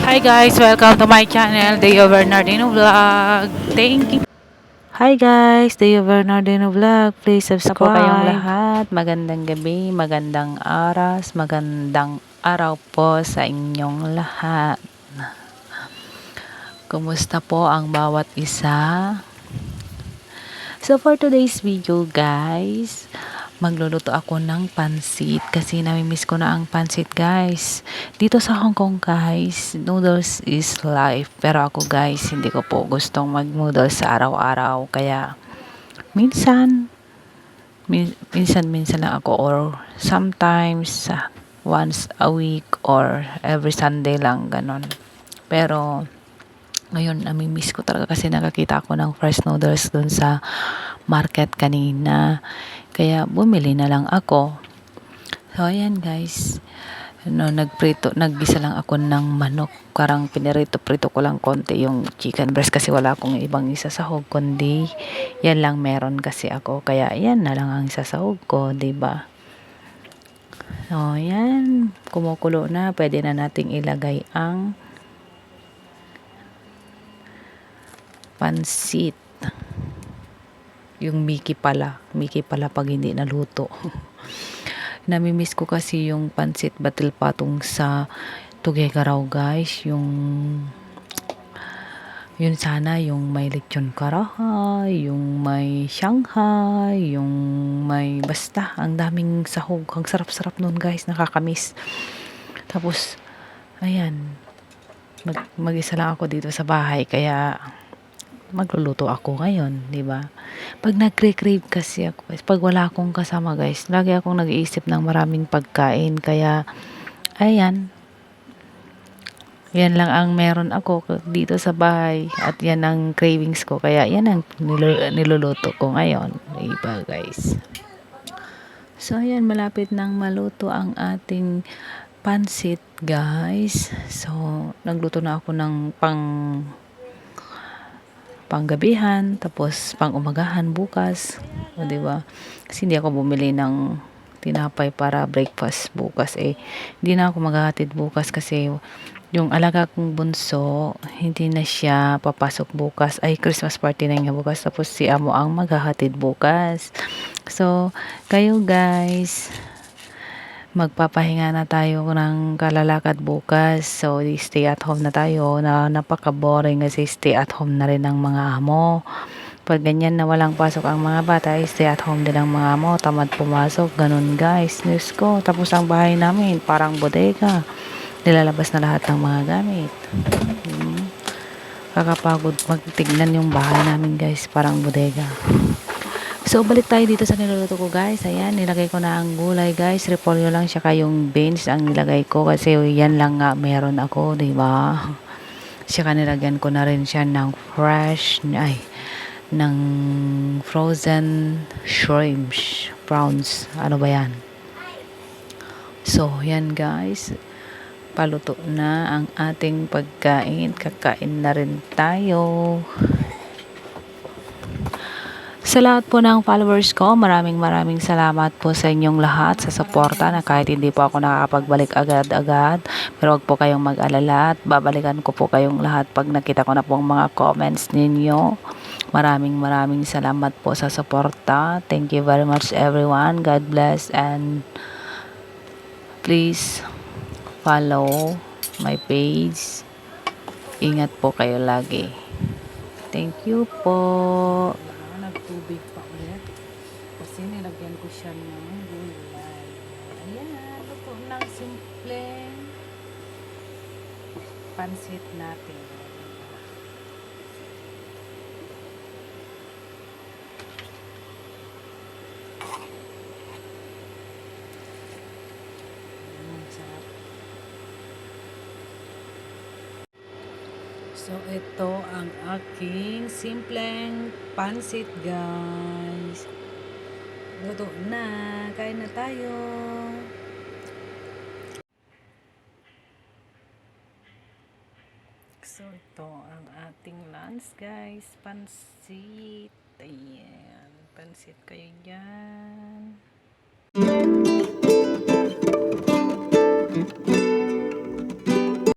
Hi guys, welcome to my channel, Deo Bernardino Vlog. Thank you. Hi guys, Deo Bernardino Vlog. Please subscribe. Po kayong lahat. Magandang gabi, magandang oras, magandang araw po sa inyong lahat. Kumusta po ang bawat isa? So for today's video guys, magluluto ako ng pansit kasi namimiss ko na ang pansit guys. Dito sa Hong Kong guys, noodles is life. Pero ako guys, hindi ko po gustong mag-noodles sa araw-araw. Kaya minsan lang ako or sometimes once a week or every Sunday lang ganon. Pero ngayon, namimiss ko talaga kasi nakakita ako ng fresh noodles dun sa market kanina. Kaya bumili na lang ako. So, ayan guys. Naggisa lang ako ng manok. Karang pinirito-prito ko lang konti yung chicken breast kasi wala akong ibang isasahog kundi yan lang meron kasi ako. Kaya yan na lang ang isasahog ko, 'di ba? So, ayan. Kumukulo na. Pwede na nating ilagay ang pansit. Yung Mickey pala pag hindi naluto. Namimiss ko kasi yung pansit batil patong sa Tuguegarao guys, yun sana yung may lechon karahay, yung may Shanghai, yung may basta ang daming sahog, ang sarap-sarap nun guys, nakakamiss. Tapos ayan, mag-isa lang ako dito sa bahay kaya magluluto ako ngayon, 'di ba? Pag nagre-crave kasi ako, pag wala akong kasama, guys, lagi akong nag-iisip ng maraming pagkain kaya ayan, yan lang ang meron ako dito sa bahay at yan ang cravings ko kaya yan ang niluluto ko ngayon, 'di ba, guys? So ayan, malapit nang maluto ang ating pansit, guys. So nagluto na ako ng panggabihan, tapos pang-umagahan bukas. O, di ba? Kasi hindi ako bumili ng tinapay para breakfast bukas. Hindi na ako maghahatid bukas kasi yung alaga kong bunso, hindi na siya papasok bukas. Christmas party na niya bukas. Tapos si amo ang maghahatid bukas. So, kayo guys, magpapahinga na tayo ng kalalakad bukas. So, stay at home na tayo. Napaka-boring kasi stay at home na rin ng mga amo. Pag ganyan na walang pasok ang mga bata, stay at home din ang mga amo. Tamad pumasok. Ganun guys. News ko. Tapos ang bahay namin, parang bodega. Nilalabas na lahat ng mga gamit. Kakapagod magtignan yung bahay namin guys. Parang bodega. So, balik tayo dito sa niluluto ko guys. Ayan, nilagay ko na ang gulay guys. Repolyo lang siya yung beans ang nilagay ko kasi yan lang nga meron ako, diba? Saka nilagyan ko na rin siya ng ng frozen shrimps, prawns. Ano ba yan? So, yan guys. Paluto na ang ating pagkain. Kakain na rin tayo. Sa lahat po ng followers ko, maraming salamat po sa inyong lahat sa suporta na kahit hindi po ako nakakapagbalik agad-agad. Pero wag po kayong mag-alala at babalikan ko po kayong lahat pag nakita ko na po ang mga comments ninyo. Maraming salamat po sa suporta. Thank you very much everyone. God bless and please follow my page. Ingat po kayo lagi. Thank you po. Nagtubig pa ulit kasi nilagyan ko siya ng gulay. Ayan na, luto ng simpleng pansit natin. So, ito ang aking simpleng pansit, guys. Luto na. Kain na tayo. So, ito ang ating lunch, guys. Pansit. Ayan. Pansit kayo dyan.